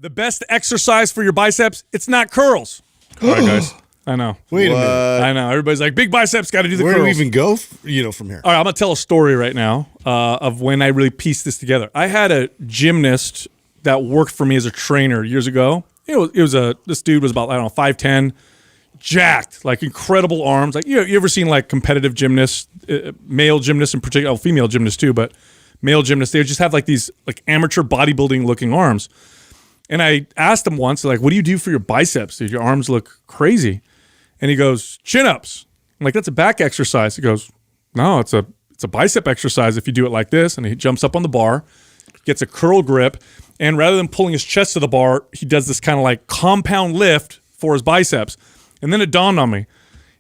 The best exercise for your biceps, it's not curls. All right, guys. I know. Wait a minute. I know. Everybody's like, big biceps, got to do the Where curls. do we even go, from here? All right, I'm going to tell a story right now of when I really pieced this together. I had a gymnast that worked for me as a trainer years ago. This dude was about, 5'10", jacked, like incredible arms. Like you ever seen like competitive gymnasts, male gymnasts in particular, female gymnasts too, but male gymnasts, they just have like these like amateur bodybuilding looking arms. And I asked him once, like, what do you do for your biceps? Your arms look crazy. And he goes, chin-ups. I'm like, that's a back exercise. He goes, no, it's a bicep exercise if you do it like this. And he jumps up on the bar, gets a curl grip, and rather than pulling his chest to the bar, he does this kind of like compound lift for his biceps. And then it dawned on me,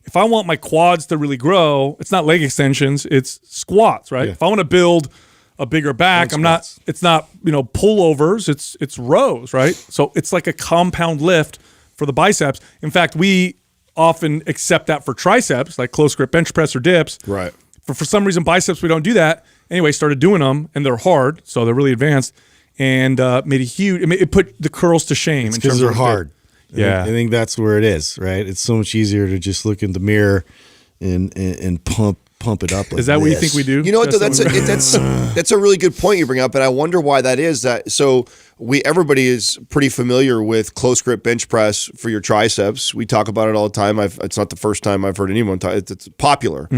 if I want my quads to really grow, it's not leg extensions, it's squats, right? Yeah. If I want to build a bigger back, it's not pullovers, it's rows, right? So it's like a compound lift for the biceps. In fact, we often accept that for triceps, like close grip bench press or dips. Right. For some reason, biceps, we don't do that. Anyway, started doing them, and they're hard, so they're really advanced, and made a huge, it put the curls to shame. Because they're hard. Yeah. I think that's where it is, right? It's so much easier to just look in the mirror and pump it up. Like is that what you think we do? You know what? Though, that's a really good point you bring up, and I wonder why that is. That so everybody is pretty familiar with close grip bench press for your triceps. We talk about it all the time. It's not the first time I've heard anyone talk. It's popular,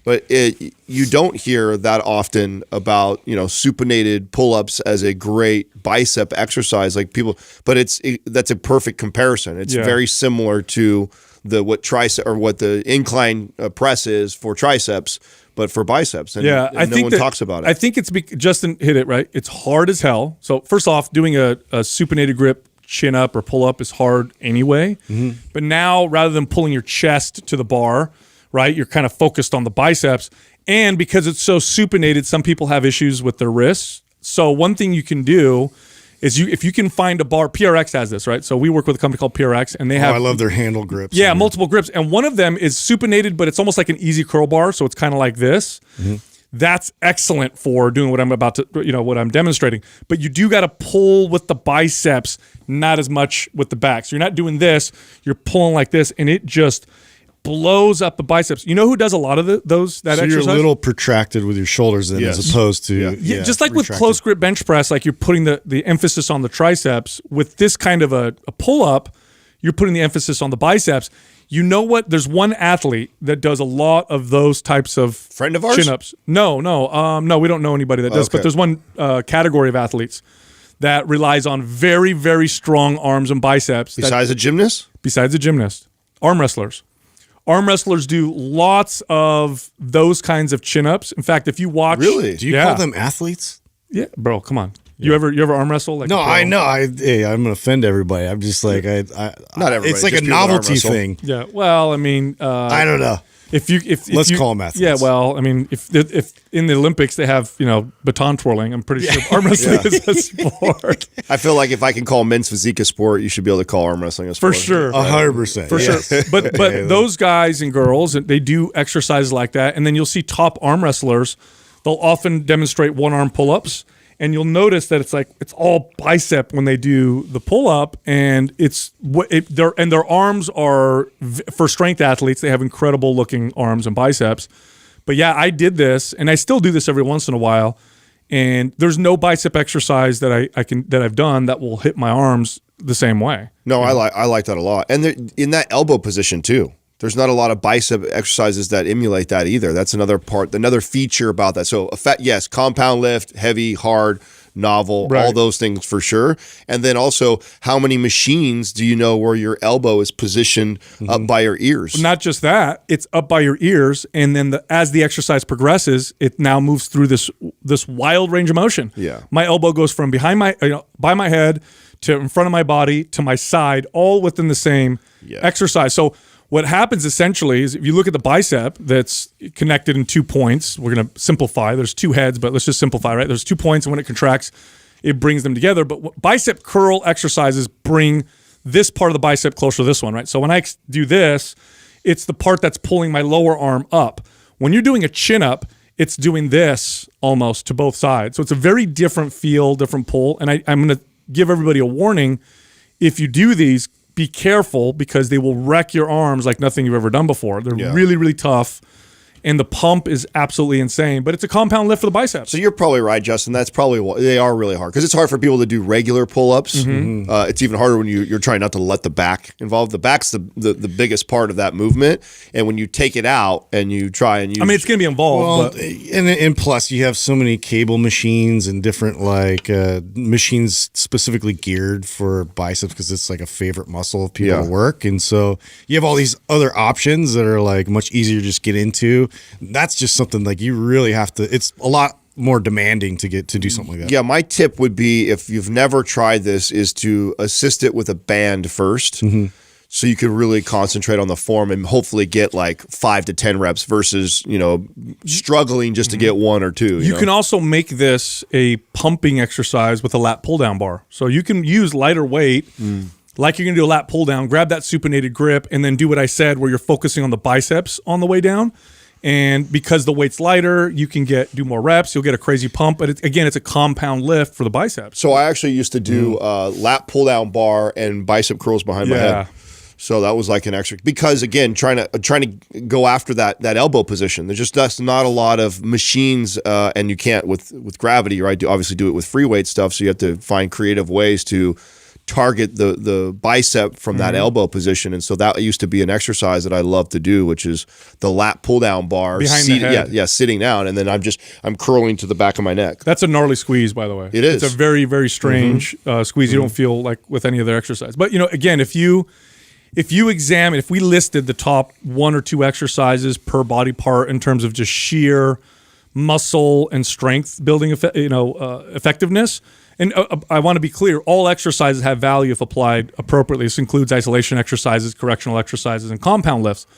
but you don't hear that often about supinated pull-ups as a great bicep exercise. Like people, but that's a perfect comparison. It's very similar to what the incline press is for triceps, but for biceps. And, yeah, and no one talks about it. I think Justin hit it right. It's hard as hell. So first off, doing a supinated grip chin up or pull up is hard anyway. But now rather than pulling your chest to the bar, right, you're kind of focused on the biceps. And because it's so supinated, some people have issues with their wrists. So one thing you can do is if you can find a bar, PRX has this, right? So we work with a company called PRX, and they have— I love their handle grips. Yeah, multiple grips. And one of them is supinated, but it's almost like an easy curl bar, so it's kind of like this. That's excellent for doing what I'm about to, what I'm demonstrating. But you do got to pull with the biceps, not as much with the back. So you're not doing this, you're pulling like this, and it just blows up the biceps. You know who does a lot of that exercise? You're a little protracted with your shoulders then, as opposed to just like with close grip bench press, like you're putting the emphasis on the triceps. With this kind of a pull up, you're putting the emphasis on the biceps. You know what? There's one athlete that does a lot of those types of friend of ours? Chin ups. No, we don't know anybody that does. Okay. But there's one category of athletes that relies on very, very strong arms and biceps. Besides a gymnast? Besides a gymnast, arm wrestlers. Arm wrestlers do lots of those kinds of chin-ups. In fact, if you watch— Really? Do you call them athletes? Yeah, bro, come on. You ever arm wrestle? Like No, I know. I'm gonna offend everybody. I'm just like Not everybody. It's like just a people that arm novelty wrestle. thing. Yeah, well, I mean— I don't know. Let's call them athletes. Yeah, well, I mean, if in the Olympics they have baton twirling, I'm pretty sure arm wrestling is a sport. I feel like if I can call men's physique a sport, you should be able to call arm wrestling a sport. For sure. 100%. For sure. But those guys and girls, they do exercises like that. And then you'll see top arm wrestlers, they'll often demonstrate one-arm pull-ups. And you'll notice that it's all bicep when they do the pull-up. And their arms are, for strength athletes, they have incredible-looking arms and biceps. But yeah, I did this, and I still do this every once in a while. And there's no bicep exercise that I've done that will hit my arms the same way. No, I like that a lot. And in that elbow position too. There's not a lot of bicep exercises that emulate that either. That's another feature about that. So yes, compound lift, heavy, hard, novel, all those things for sure. And then also, how many machines do you know where your elbow is positioned up by your ears? Not just that, it's up by your ears, and then as the exercise progresses, it now moves through this wild range of motion. Yeah. My elbow goes from behind by my head to in front of my body to my side, all within the same exercise. So what happens essentially is if you look at the bicep that's connected in 2 points, we're going to simplify. There's 2 heads, but let's just simplify, right? There's 2 points, and when it contracts, it brings them together. But bicep curl exercises bring this part of the bicep closer to this one, right? So when I do this, it's the part that's pulling my lower arm up. When you're doing a chin up, it's doing this almost to both sides. So it's a very different feel, different pull. And I'm going to give everybody a warning. If you do these, be careful because they will wreck your arms like nothing you've ever done before. They're really, really tough. And the pump is absolutely insane, but it's a compound lift for the biceps. So you're probably right, Justin. That's probably why they are really hard because it's hard for people to do regular pull-ups. It's even harder when you're trying not to let the back involve. The back's the biggest part of that movement, and when you take it out and you try and use, I mean, it's going to be involved. Well, and plus you have so many cable machines and different like machines specifically geared for biceps because it's like a favorite muscle of people to work, and so you have all these other options that are like much easier to just get into. That's just something like you really have to. It's a lot more demanding to get to do something like that. Yeah, my tip would be if you've never tried this, is to assist it with a band first. So you can really concentrate on the form and hopefully get like 5 to 10 reps versus, struggling just to get 1 or 2. You can also make this a pumping exercise with a lat pull down bar. So you can use lighter weight, like you're going to do a lat pull down, grab that supinated grip, and then do what I said where you're focusing on the biceps on the way down. And because the weight's lighter, you can do more reps. You'll get a crazy pump. But it's a compound lift for the biceps. So I actually used to do lat pull down bar and bicep curls behind my head. So that was like an extra because again, trying to go after that elbow position. That's not a lot of machines, and you can't with gravity, right? You obviously do it with free weight stuff. So you have to find creative ways to target the bicep from that elbow position, and so that used to be an exercise that I love to do, which is the lat pull down bar behind the head. Sitting down, and then I'm curling to the back of my neck. That's a gnarly squeeze, by the way. It is. It's a very, very strange squeeze. You don't feel like with any other exercise. But again, if we listed the top 1 or 2 exercises per body part in terms of just sheer muscle and strength building, effectiveness. And I want to be clear, all exercises have value if applied appropriately. This includes isolation exercises, correctional exercises, and compound lifts.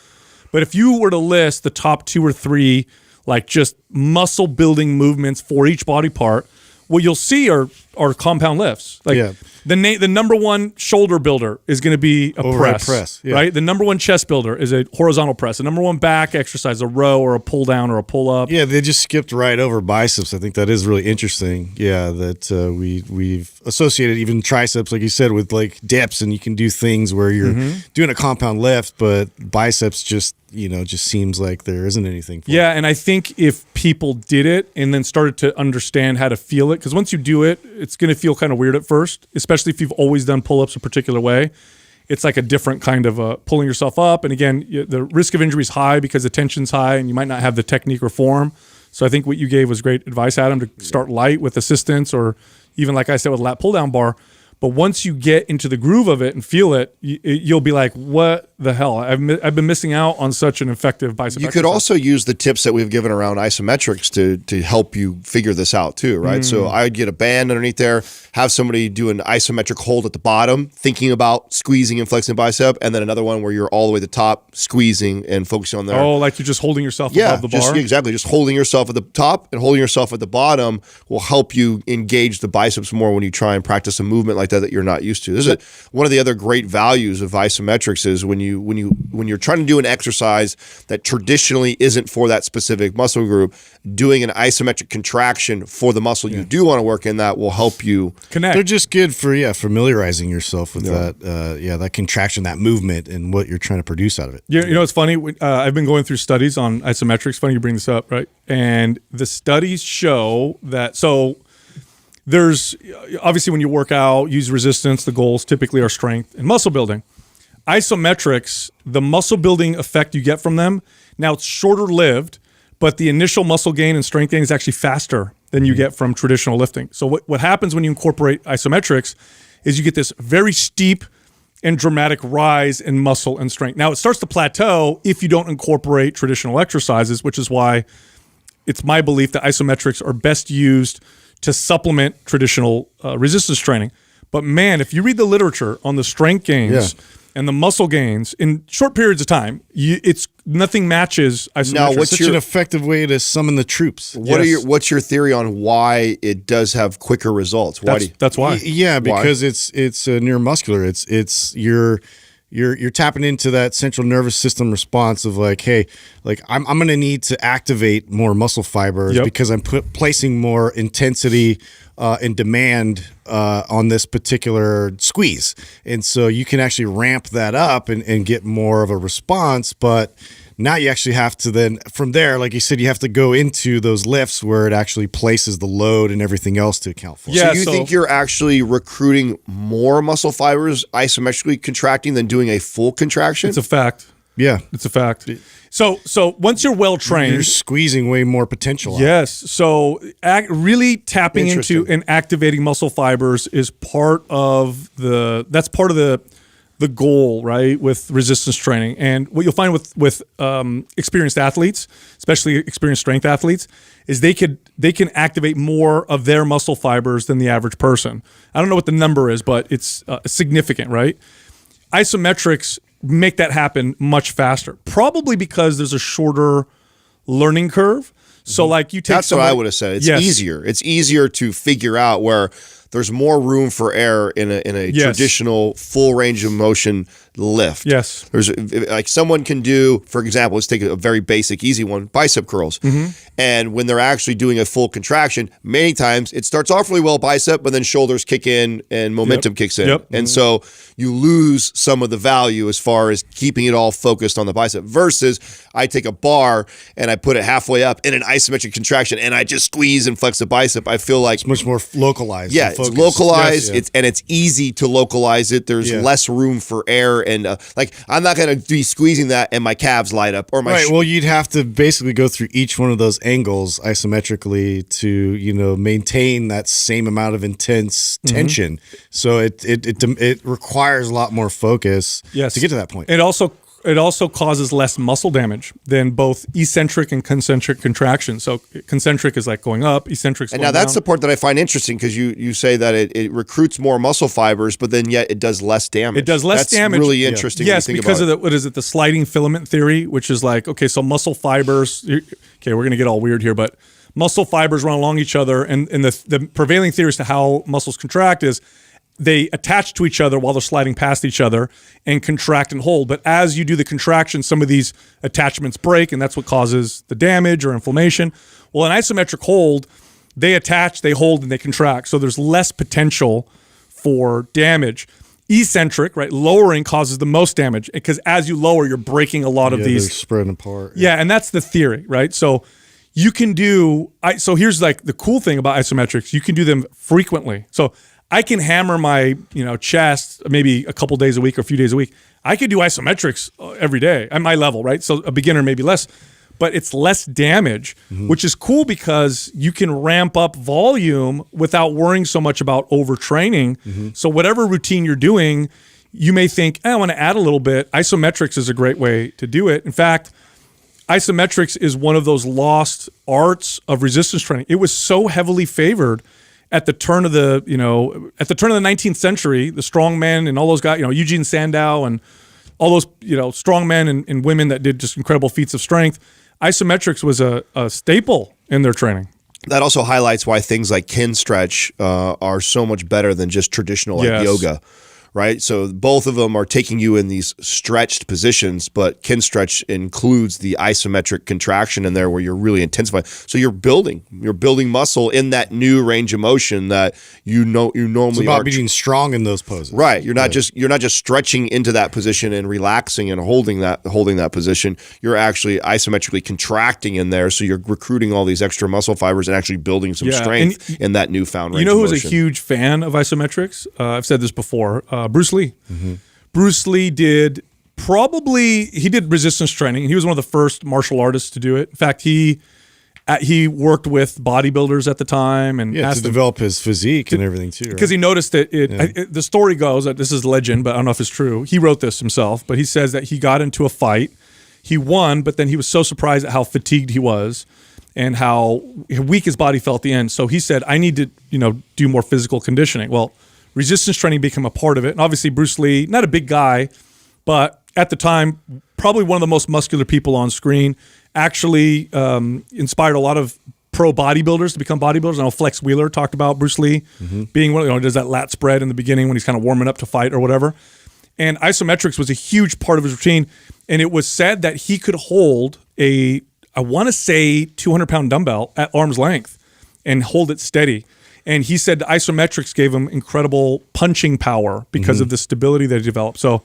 But if you were to list the top 2 or 3, like just muscle building movements for each body part, what you'll see are compound lifts. Like the number 1 shoulder builder is going to be a press, right? The number 1 chest builder is a horizontal press. The number 1 back exercise, a row or a pull down or a pull up. Yeah, they just skipped right over biceps. I think that is really interesting. Yeah, that we've associated even triceps, like you said, with like dips, and you can do things where you're doing a compound lift, but biceps just seems like there isn't anything for it. And I think if people did it and then started to understand how to feel it, because once you do it, it's going to feel kind of weird at first, especially if you've always done pull-ups a particular way. It's like a different kind of pulling yourself up. And again, the risk of injury is high because the tension's high and you might not have the technique or form. So I think what you gave was great advice, Adam, to start light with assistance or even, like I said, with a lat pull-down bar. But once you get into the groove of it and feel it, you'll be like, what the hell? I've been missing out on such an effective bicep You exercise. could also use the tips that we've given around isometrics to help you figure this out too, right? So I would get a band underneath there, have somebody do an isometric hold at the bottom, thinking about squeezing and flexing bicep, and then another one where you're all the way to the top, squeezing and focusing on there. Oh, like you're just holding yourself above the bar? Exactly. Just holding yourself at the top and holding yourself at the bottom will help you engage the biceps more when you try and practice a movement like that you're not used to. This is one of the other great values of isometrics is when you're trying to do an exercise that traditionally isn't for that specific muscle group, doing an isometric contraction for the muscle you do want to work in that will help you connect. They're just good for familiarizing yourself with that contraction, that movement, and what you're trying to produce out of it. It's funny. I've been going through studies on isometrics. Funny you bring this up, right? And the studies show that there's obviously when you work out, use resistance, the goals typically are strength and muscle building. Isometrics, the muscle building effect you get from them, now it's shorter lived, but the initial muscle gain and strength gain is actually faster than you get from traditional lifting. So what happens when you incorporate isometrics is you get this very steep and dramatic rise in muscle and strength. Now it starts to plateau if you don't incorporate traditional exercises, which is why it's my belief that isometrics are best used to supplement traditional resistance training. But man, if you read the literature on the strength gains and the muscle gains in short periods of time, it's nothing matches isometrics. Now, what's such an effective way to summon the troops? What's your theory on why it does have quicker results? That's why. Yeah, because it's neuromuscular. It's you're tapping into that central nervous system response of like, hey, like I'm going to need to activate more muscle fibers because I'm placing more intensity and demand on this particular squeeze. And so you can actually ramp that up and get more of a response. But now you actually have to then, from there, like you said, you have to go into those lifts where it actually places the load and everything else to account for. Yeah, so you think you're actually recruiting more muscle fibers isometrically contracting than doing a full contraction? It's a fact. Yeah. It's a fact. So once you're well trained, you're squeezing way more potential out. Yes. So really tapping into and activating muscle fibers is part of the goal, right, with resistance training. And what you'll find with experienced athletes, especially experienced strength athletes, is they can activate more of their muscle fibers than the average person. I don't know what the number is, but it's significant, right? Isometrics make that happen much faster, probably because there's a shorter learning curve. So like you take That's what I would have said. It's easier. It's easier to figure out where there's more room for error in a traditional full range of motion lift. Yes. There's like someone can do, for example, let's take a very basic, easy one, bicep curls. And when they're actually doing a full contraction, many times it starts off really well bicep, but then shoulders kick in and momentum kicks in. And so you lose some of the value as far as keeping it all focused on the bicep versus I take a bar and I put it halfway up in an isometric contraction and I just squeeze and flex the bicep. I feel like it's much more localized. Yeah, it's localized. It's easy to localize it. There's less room for error. And like I'm not going to be squeezing that and my calves light up or my well, you'd have to basically go through each one of those angles isometrically to maintain that same amount of intense tension. So it requires a lot more focus to get to that point. It also causes less muscle damage than both eccentric and concentric contraction. So concentric is like going up, eccentric is going down. And now that's the part that I find interesting because you say that it recruits more muscle fibers, but then yet it does less damage. It does less damage. That's really interesting. Yes, because of the sliding filament theory, which is like, okay, so muscle fibers, okay, we're going to get all weird here, but muscle fibers run along each other. And the prevailing theory as to how muscles contract is they attach to each other while they're sliding past each other and contract and hold. But as you do the contraction, some of these attachments break, and that's what causes the damage or inflammation. Well, an isometric hold, they attach, they hold, and they contract. So there's less potential for damage. Eccentric, right, lowering causes the most damage because as you lower, you're breaking a lot of these. They're spreading apart. Yeah, and that's the theory, right? So you can do, so here's like the cool thing about isometrics, you can do them frequently. So I can hammer my, chest maybe a couple days a week or a few days a week. I could do isometrics every day at my level, right? So a beginner maybe less, but it's less damage, which is cool because you can ramp up volume without worrying so much about overtraining. So whatever routine you're doing, you may think, I want to add a little bit. Isometrics is a great way to do it. In fact, isometrics is one of those lost arts of resistance training. It was so heavily favored at the turn of the 19th century, the strongmen and all those guys, Eugene Sandow and all those, strongmen and women that did just incredible feats of strength. Isometrics was a staple in their training. That also highlights why things like kin stretch are so much better than just traditional yoga. Right? So both of them are taking you in these stretched positions, but kin stretch includes the isometric contraction in there where you're really intensifying. So you're building muscle in that new range of motion that you normally it's about being strong in those poses. Right. You're not just stretching into that position and relaxing and holding that position. You're actually isometrically contracting in there. So you're recruiting all these extra muscle fibers and actually building some strength in that newfound range of motion. You know who's a huge fan of isometrics? I've said this before. Bruce Lee. Bruce Lee did resistance training. He was one of the first martial artists to do it. In fact, he worked with bodybuilders at the time and to develop his physique and everything too. Because he noticed that the story goes that this is legend, but I don't know if it's true. He wrote this himself, but he says that he got into a fight, he won, but then he was so surprised at how fatigued he was and how weak his body felt at the end. So he said, I need to do more physical conditioning. Well, resistance training became a part of it. And obviously Bruce Lee, not a big guy, but at the time, probably one of the most muscular people on screen, actually inspired a lot of pro bodybuilders to become bodybuilders. I know Flex Wheeler talked about Bruce Lee being one, does that lat spread in the beginning when he's kind of warming up to fight or whatever. And isometrics was a huge part of his routine. And it was said that he could hold I want to say 200-pound dumbbell at arm's length and hold it steady. And he said the isometrics gave him incredible punching power because of the stability that he developed. So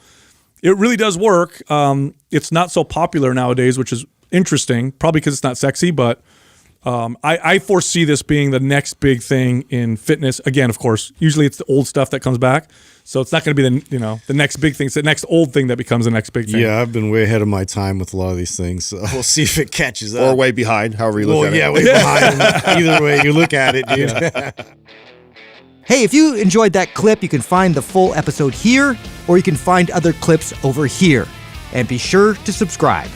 it really does work. It's not so popular nowadays, which is interesting, probably because it's not sexy, but I foresee this being the next big thing in fitness. Again, of course, usually it's the old stuff that comes back. So it's not going to be the next big thing. It's the next old thing that becomes the next big thing. Yeah, I've been way ahead of my time with a lot of these things. So we'll see if it catches up. Or way behind, however you look at it. Yeah, way behind. Either way you look at it, dude. Yeah. Hey, if you enjoyed that clip, you can find the full episode here, or you can find other clips over here. And be sure to subscribe.